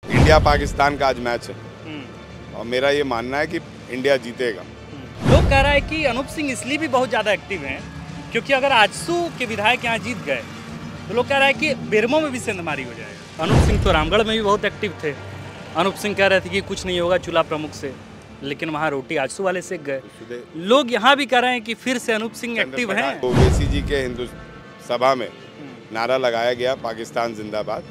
India Pakistan का आज match है और मेरा ये मानना है कि इंडिया जीतेगा। लोग कह रहा है कि अनूप सिंह इसलिए भी बहुत ज़्यादा एक्टिव हैं क्योंकि अगर आजसू के विधायक यहाँ जीत गए तो लोग कह रहा है कि बेरमो में भी सेंधमारी हो जाएगा। अनूप सिंह तो रामगढ़ में भी बहुत एक्टिव थे। अनूप सिंह कह रहे थे कि कुछ नहीं होगा चूल्हा प्रमुख से, लेकिन वहाँ रोटी आजसू वाले सेक गए। लोग यहाँ भी कह रहे हैं कि फिर से अनूप सिंह एक्टिव हैं। ओवैसी जी के हिंदू सभा में नारा लगाया गया पाकिस्तान जिंदाबाद,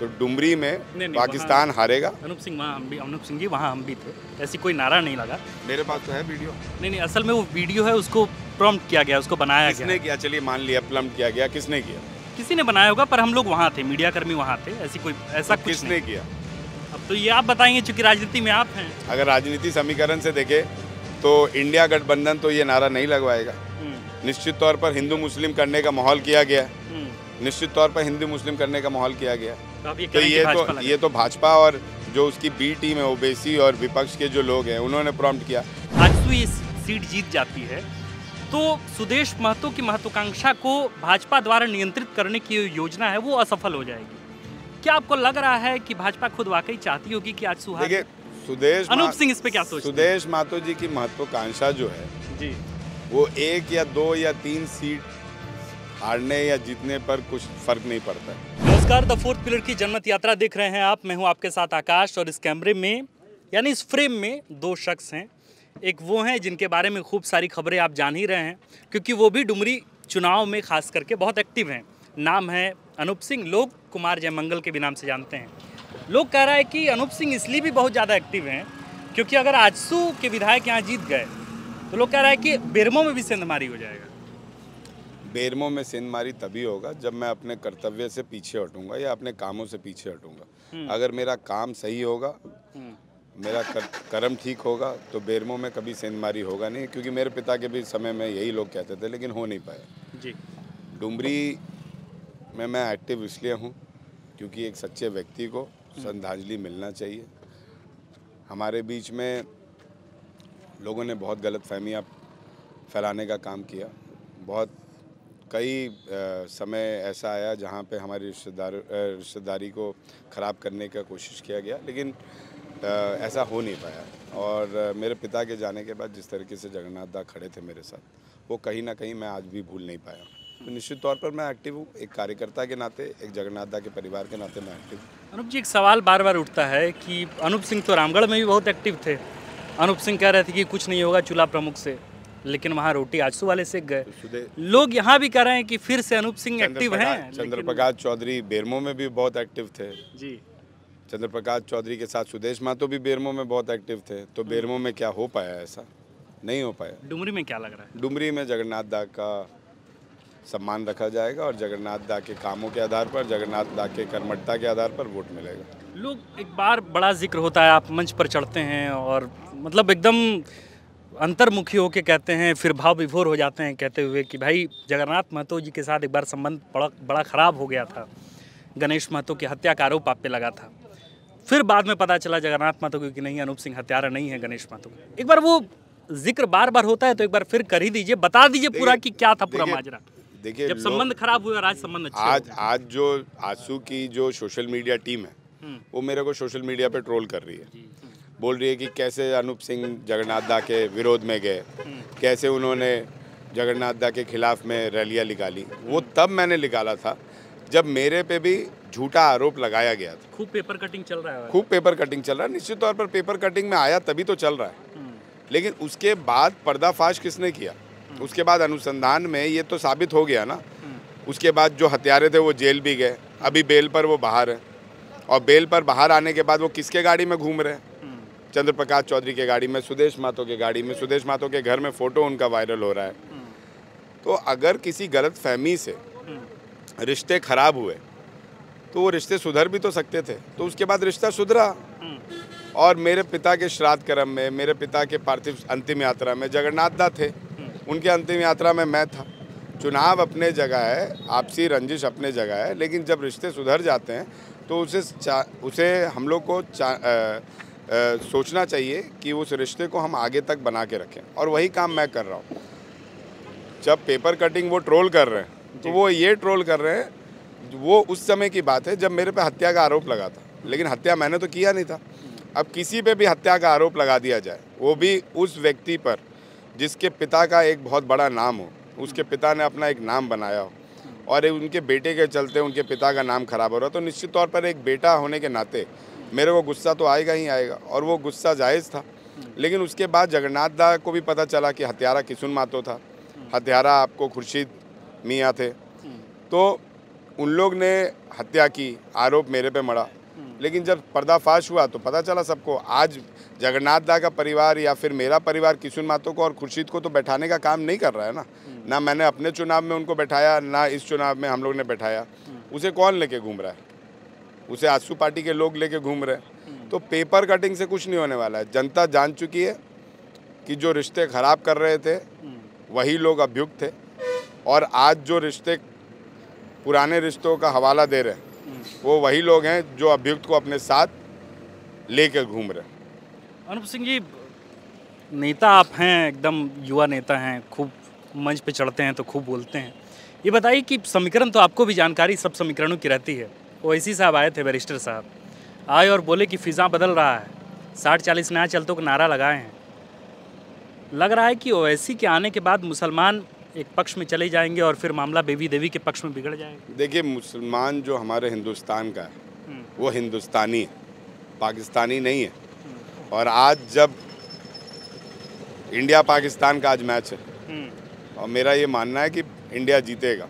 तो डुमरी में पाकिस्तान हारेगा। अनूप सिंह जी वहाँ हम भी थे, ऐसी कोई नारा नहीं लगा। मेरे पास तो है वीडियो। नहीं, असल में वो वीडियो है, उसको प्रॉम्प्ट किया गया, उसको बनाया गया। किसने किया? चलिए मान लिया प्लम्प किया गया, किसने किया? किसी ने बनाया होगा, पर हम लोग वहाँ थे, मीडिया कर्मी वहाँ थे, ऐसा कुछ किसने किया? अब तो ये आप बताएंगे, चूंकि राजनीति में आप हैं। अगर राजनीति समीकरण से देखे तो इंडिया गठबंधन तो ये नारा नहीं लगवाएगा। निश्चित तौर पर हिंदू मुस्लिम करने का माहौल किया गया, निश्चित तौर पर हिंदू मुस्लिम करने का माहौल किया गया। तो ये तो भाजपा और जो उसकी बी टीम है, ओवैसी और विपक्ष के जो लोग हैं, उन्होंने प्रॉम्प्ट किया। आजसू ये सीट जीत जाती है तो सुदेश महतो की महत्वाकांक्षा को भाजपा द्वारा नियंत्रित करने की योजना है वो असफल हो जाएगी। क्या आपको लग रहा है कि भाजपा खुद वाकई चाहती होगी कि आजसू हारे? देखिए, अनूप सिंह इस पे क्या सोचते हैं? सुदेश महतो जी की महत्वाकांक्षा जो है जी, वो 1 या 2 या 3 सीट हारने या जीतने पर कुछ फर्क नहीं पड़ता है। नमस्कार, द फोर्थ पिलर की जनमत यात्रा देख रहे हैं आप। मैं हूं आपके साथ आकाश, और इस कैमरे में यानी इस फ्रेम में 2 शख्स हैं। एक वो हैं जिनके बारे में खूब सारी खबरें आप जान ही रहे हैं, क्योंकि वो भी डुमरी चुनाव में खास करके बहुत एक्टिव हैं। नाम है अनूप सिंह, लोग कुमार जयमंगल के भी नाम से जानते हैं। लोग कह रहा है कि अनूप सिंह इसलिए भी बहुत ज़्यादा एक्टिव हैं क्योंकि अगर आजसू के विधायक यहाँ जीत गए तो लोग कह रहा है कि बेरमो में भी सेंधमारी हो जाएगा। बेरमो में सेंधमारी तभी होगा जब मैं अपने कर्तव्य से पीछे हटूंगा या अपने कामों से पीछे हटूंगा। अगर मेरा काम सही होगा, मेरा कर्म ठीक होगा, तो बेरमो में कभी सेंधमारी होगा नहीं। क्योंकि मेरे पिता के भी समय में यही लोग कहते थे, लेकिन हो नहीं पाया जी। डुमरी में मैं एक्टिव इसलिए हूँ क्योंकि एक सच्चे व्यक्ति को श्रद्धांजलि मिलना चाहिए। हमारे बीच में लोगों ने बहुत गलतफहमियाँ फैलाने का काम किया। बहुत कई समय ऐसा आया जहाँ पे हमारी रिश्तेदारी को ख़राब करने का कोशिश किया गया, लेकिन ऐसा हो नहीं पाया। और मेरे पिता के जाने के बाद जिस तरीके से जगन्नाथ दा खड़े थे मेरे साथ, वो कहीं ना कहीं मैं आज भी भूल नहीं पाया। तो निश्चित तौर पर मैं एक्टिव हूँ, एक कार्यकर्ता के नाते, एक जगन्नाथ दा के परिवार के नाते मैं एक्टिव हूँ। अनूप जी, एक सवाल बार बार उठता है कि अनूप सिंह तो रामगढ़ में भी बहुत एक्टिव थे। अनूप सिंह कह रहे थे कि कुछ नहीं होगा चूल्हा प्रमुख से, लेकिन वहाँ रोटी आजसू वाले सेक गए। लोग यहाँ भी कह रहे हैं कि फिर से अनूप सिंह एक्टिव हैं। चंद्रप्रकाश चौधरी बेरमो में भी बहुत एक्टिव थे जी। चंद्रप्रकाश चौधरी के साथ सुदेश महतो भी बेरमो में बहुत एक्टिव थे। तो बेरमो में क्या हो पाया? ऐसा नहीं हो पाया। डुमरी में क्या लग रहा है? डुमरी में जगन्नाथ दा का सम्मान रखा जाएगा और जगन्नाथ दा के कामों के आधार पर, जगन्नाथ दा के कर्मठता के आधार पर वोट मिलेगा। लोग एक बार बड़ा जिक्र होता है, आप मंच पर चढ़ते हैं और मतलब एकदम अंतर्मुखी होके कहते हैं, फिर भाव विभोर हो जाते हैं कहते हुए कि भाई जगन्नाथ महतो जी के साथ एक बार संबंध बड़ा ख़राब हो गया था। गणेश महतो की हत्या का आरोप आप पे लगा था। फिर बाद में पता चला जगन्नाथ महतो को कि नहीं, अनूप सिंह हत्यारा नहीं है गणेश महतो। एक बार वो जिक्र बार बार होता है तो एक बार फिर कर ही दीजिए, बता दीजिए पूरा कि क्या था पूरा माजरा। देखिए, जब संबंध खराब हुआ, आज संबंध अच्छे आज जो आजसू की जो सोशल मीडिया टीम है वो मेरे को सोशल मीडिया पे ट्रोल कर रही है। बोल रही है कि कैसे अनूप सिंह जगन्नाथ दा के विरोध में गए, कैसे उन्होंने जगन्नाथ दा के खिलाफ में रैलियां निकाली। वो तब मैंने निकाला था जब मेरे पे भी झूठा आरोप लगाया गया था। खूब पेपर कटिंग चल रहा है। खूब पेपर कटिंग चल रहा है। निश्चित तौर पर पेपर कटिंग में आया तभी तो चल रहा है, लेकिन उसके बाद पर्दाफाश किसने किया? उसके बाद अनुसंधान में ये तो साबित हो गया ना। उसके बाद जो हत्यारे थे वो जेल भी गए, अभी बेल पर वो बाहर है। और बेल पर बाहर आने के बाद वो किसके गाड़ी में घूम रहे हैं? चंद्रप्रकाश चौधरी के गाड़ी में, सुदेश महतो के गाड़ी में। सुदेश महतो के घर में फ़ोटो उनका वायरल हो रहा है। तो अगर किसी गलत फहमी से रिश्ते खराब हुए तो वो रिश्ते सुधर भी तो सकते थे। तो उसके बाद रिश्ता सुधरा और मेरे पिता के श्राद्ध कर्म में, मेरे पिता के पार्थिव अंतिम यात्रा में जगन्नाथ दा थे, उनके अंतिम यात्रा में मैं था। चुनाव अपने जगह है, आपसी रंजिश अपने जगह है, लेकिन जब रिश्ते सुधर जाते हैं तो उसे हम लोग को सोचना चाहिए कि उस रिश्ते को हम आगे तक बना के रखें, और वही काम मैं कर रहा हूँ। जब पेपर कटिंग वो ट्रोल कर रहे हैं तो वो ये ट्रोल कर रहे हैं, वो उस समय की बात है जब मेरे पे हत्या का आरोप लगा था। लेकिन हत्या मैंने तो किया नहीं था। अब किसी पे भी हत्या का आरोप लगा दिया जाए, वो भी उस व्यक्ति पर जिसके पिता का एक बहुत बड़ा नाम हो, उसके पिता ने अपना एक नाम बनाया हो और उनके बेटे के चलते उनके पिता का नाम खराब हो रहा, तो निश्चित तौर पर एक बेटा होने के नाते मेरे को गुस्सा तो आएगा ही आएगा, और वो गुस्सा जायज़ था। लेकिन उसके बाद जगन्नाथ दा को भी पता चला कि हत्यारा किशुन मातो था, हत्यारा आपको खुर्शीद मियाँ थे, तो उन लोग ने हत्या की, आरोप मेरे पे मड़ा। लेकिन जब पर्दाफाश हुआ तो पता चला सबको। आज जगन्नाथ दा का परिवार या फिर मेरा परिवार किशुन मातो को और खुर्शीद को तो बैठाने का काम नहीं कर रहा है ना मैंने अपने चुनाव में उनको बैठाया, ना इस चुनाव में हम लोग ने बैठाया। उसे कौन लेके घूम रहा है? उसे आजसू पार्टी के लोग लेके घूम रहे हैं। तो पेपर कटिंग से कुछ नहीं होने वाला है। जनता जान चुकी है कि जो रिश्ते खराब कर रहे थे वही लोग अभियुक्त थे, और आज जो रिश्ते पुराने रिश्तों का हवाला दे रहे हैं वो वही लोग हैं जो अभियुक्त को अपने साथ लेकर घूम रहे हैं। अनूप सिंह जी, नेता आप हैं, एकदम युवा नेता हैं, खूब मंच पे चढ़ते हैं तो खूब बोलते हैं। ये बताइए कि समीकरण तो आपको भी जानकारी सब समीकरणों की रहती है। ओवैसी साहब आए थे, बैरिस्टर साहब आए और बोले कि फिज़ा बदल रहा है, 60-40 नया चलतों का नारा लगाए हैं। लग रहा है कि ओवैसी के आने के बाद मुसलमान एक पक्ष में चले जाएंगे और फिर मामला बेबी देवी के पक्ष में बिगड़ जाएगा। देखिए, मुसलमान जो हमारे हिंदुस्तान का है वो हिंदुस्तानी है, पाकिस्तानी नहीं है। और आज जब इंडिया पाकिस्तान का आज मैच है और मेरा ये मानना है कि इंडिया जीतेगा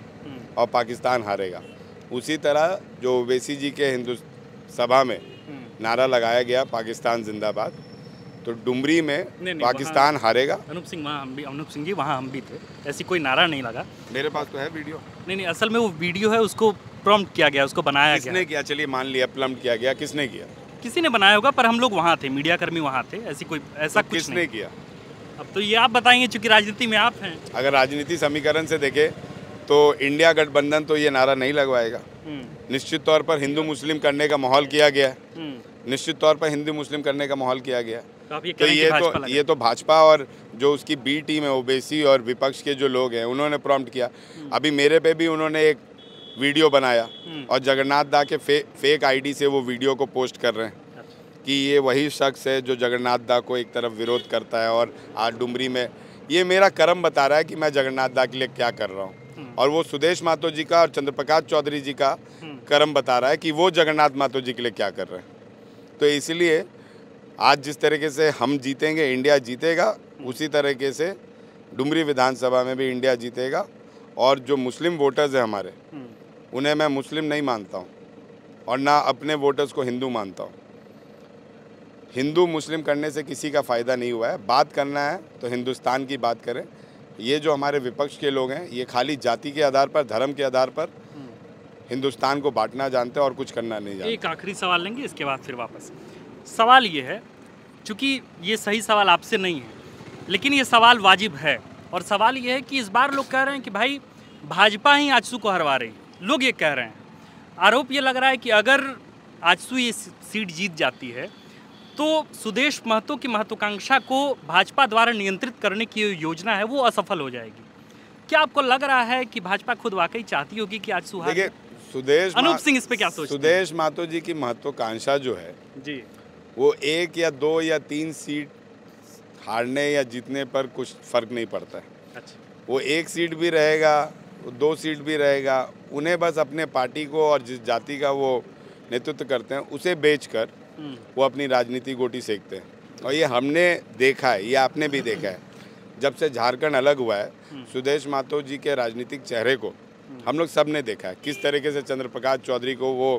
और पाकिस्तान हारेगा, उसी तरह जो ओवैसी जी के हिंदू सभा में नारा लगाया गया पाकिस्तान जिंदाबाद, तो डुमरी में पाकिस्तान हारेगा। अनूप सिंह जी वहाँ हम भी थे, ऐसी कोई नारा नहीं लगा। मेरे पास तो है वीडियो। नहीं, असल में वो वीडियो है, उसको प्रॉम्प्ट किया गया, उसको बनाया गया। किसने किया? चलिए मान लिया प्रॉम्प्ट किया गया, किसने किया? किसी ने बनाया होगा, पर हम लोग वहाँ थे, मीडिया कर्मी वहाँ थे, ऐसी कोई ऐसा कुछ किसने किया? अब तो ये आप बताएंगे, चूंकि राजनीति में आप हैं। अगर राजनीति समीकरण से देखे तो इंडिया गठबंधन तो ये नारा नहीं लगवाएगा। निश्चित तौर पर हिंदू मुस्लिम करने का माहौल किया गया, निश्चित तौर पर हिंदू मुस्लिम करने का माहौल किया गया। तो ये तो भाजपा और जो उसकी बी टीम है, ओवैसी और विपक्ष के जो लोग हैं, उन्होंने प्रॉम्प्ट किया। अभी मेरे पे भी उन्होंने एक वीडियो बनाया और जगन्नाथ दा के फेक आईडी से वो वीडियो को पोस्ट कर रहे हैं कि ये वही शख्स है जो जगन्नाथ दा को एक तरफ विरोध करता है। और आज डुमरी में ये मेरा कर्म बता रहा है कि मैं जगन्नाथ दा के लिए क्या कर रहा हूँ, और वो सुदेश मातो जी का और चंद्रप्रकाश चौधरी जी का कर्म बता रहा है कि वो जगन्नाथ मातो जी के लिए क्या कर रहे हैं। तो इसलिए आज जिस तरीके से हम जीतेंगे, इंडिया जीतेगा, उसी तरीके से डुमरी विधानसभा में भी इंडिया जीतेगा। और जो मुस्लिम वोटर्स हैं हमारे, उन्हें मैं मुस्लिम नहीं मानता हूँ और ना अपने वोटर्स को हिंदू मानता हूँ। हिंदू मुस्लिम करने से किसी का फ़ायदा नहीं हुआ है। बात करना है तो हिंदुस्तान की बात करें। ये जो हमारे विपक्ष के लोग हैं, ये खाली जाति के आधार पर, धर्म के आधार पर हिंदुस्तान को बांटना जानते हैं और कुछ करना नहीं जानते। एक आखिरी सवाल लेंगे, इसके बाद फिर वापस। सवाल ये है, चूँकि ये सही सवाल आपसे नहीं है, लेकिन ये सवाल वाजिब है, और सवाल ये है कि इस बार लोग कह रहे हैं कि भाई भाजपा ही आजसू को हरवा रही। लोग ये कह रहे हैं, आरोप ये लग रहा है कि अगर आजसू ये सीट जीत जाती है तो सुदेश महतो की महत्वाकांक्षा को भाजपा द्वारा नियंत्रित करने की योजना है वो असफल हो जाएगी। क्या आपको लग रहा है कि भाजपा खुद वाकई चाहती होगी कि आजसू हारे? देखिए, अनूप सिंह इस पे क्या सोचते हैं? सुदेश महतो जी की महत्वाकांक्षा जो है जी, वो 1 या 2 या 3 सीट हारने या जीतने पर कुछ फर्क नहीं पड़ता है। अच्छा, वो 1 सीट भी रहेगा, 2 सीट भी रहेगा, उन्हें बस अपने पार्टी को और जिस जाति का वो नेतृत्व करते हैं उसे बेचकर वो अपनी राजनीति गोटी सेकते हैं। और ये हमने देखा है, ये आपने भी देखा है। जब से झारखंड अलग हुआ है, सुदेश महतो जी के राजनीतिक चेहरे को हम लोग सब ने देखा है, किस तरीके से चंद्रप्रकाश चौधरी को वो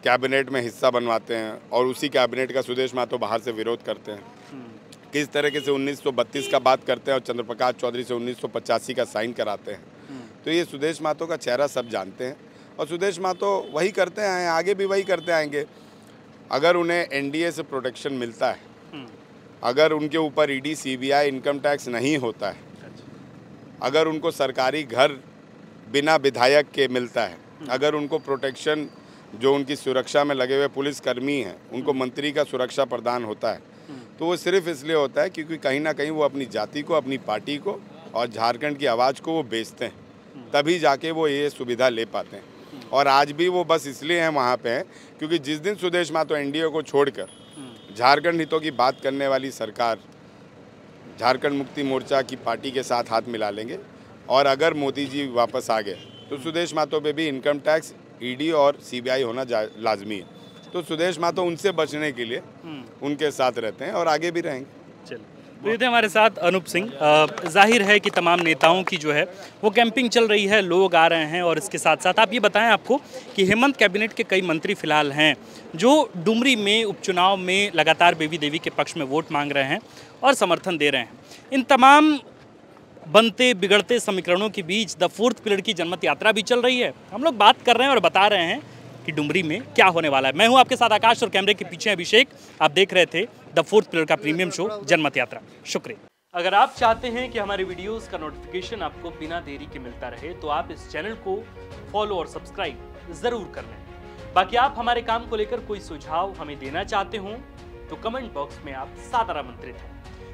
कैबिनेट में हिस्सा बनवाते हैं और उसी कैबिनेट का सुदेश महतो बाहर से विरोध करते हैं। किस तरीके से 1932 का बात करते हैं और चंद्रप्रकाश चौधरी से 1985 का साइन कराते हैं। तो ये सुदेश महतो का चेहरा सब जानते हैं और सुदेश महतो वही करते आए हैं, आगे भी वही करते आएंगे। अगर उन्हें एनडीए से प्रोटेक्शन मिलता है, अगर उनके ऊपर ईडी, सीबीआई, इनकम टैक्स नहीं होता है, अगर उनको सरकारी घर बिना विधायक के मिलता है, अगर उनको प्रोटेक्शन जो उनकी सुरक्षा में लगे हुए पुलिसकर्मी हैं उनको मंत्री का सुरक्षा प्रदान होता है, तो वो सिर्फ इसलिए होता है क्योंकि कहीं ना कहीं वो अपनी जाति को, अपनी पार्टी को और झारखंड की आवाज़ को वो बेचते हैं, तभी जाके वो ये सुविधा ले पाते हैं। और आज भी वो बस इसलिए हैं वहाँ पे हैं क्योंकि जिस दिन सुदेश महतो एनडीए को छोड़कर झारखंड हितों की बात करने वाली सरकार झारखंड मुक्ति मोर्चा की पार्टी के साथ हाथ मिला लेंगे और अगर मोदी जी वापस आ गए तो सुदेश महतो पे भी इनकम टैक्स, ईडी और सीबीआई होना लाजमी है। तो सुदेश महतो उनसे बचने के लिए उनके साथ रहते हैं और आगे भी रहेंगे। चलिए, तो ये थे हमारे साथ अनूप सिंह। जाहिर है कि तमाम नेताओं की जो है वो कैंपिंग चल रही है, लोग आ रहे हैं और इसके साथ साथ आप ये बताएं आपको कि हेमंत कैबिनेट के कई मंत्री फिलहाल हैं जो डुमरी में उपचुनाव में लगातार बेबी देवी के पक्ष में वोट मांग रहे हैं और समर्थन दे रहे हैं। इन तमाम बनते बिगड़ते समीकरणों के बीच द फोर्थ पिलर की जनमत यात्रा भी चल रही है। हम लोग बात कर रहे हैं और बता रहे हैं कि डुमरी में क्या होने वाला है। मैं हूं आपके साथ आकाश और कैमरे के पीछे अभिषेक। आप देख रहे थे द फोर्थ पिलर का प्रीमियम शो जनमत यात्रा। शुक्रिया। अगर आप चाहते हैं कि हमारे वीडियोस का नोटिफिकेशन आपको बिना देरी के मिलता रहे तो आप इस चैनल को फॉलो और सब्सक्राइब जरूर कर लें। बाकी आप हमारे काम को लेकर कोई सुझाव हमें देना चाहते हो तो कमेंट बॉक्स में आप सादर आमंत्रित हैं।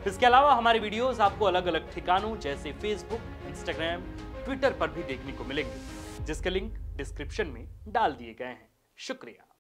इसके अलावा हमारे वीडियोस आपको अलग अलग ठिकानों जैसे फेसबुक, इंस्टाग्राम, ट्विटर पर भी देखने को मिलेंगे, जिसके लिंक डिस्क्रिप्शन में डाल दिए गए हैं। शुक्रिया।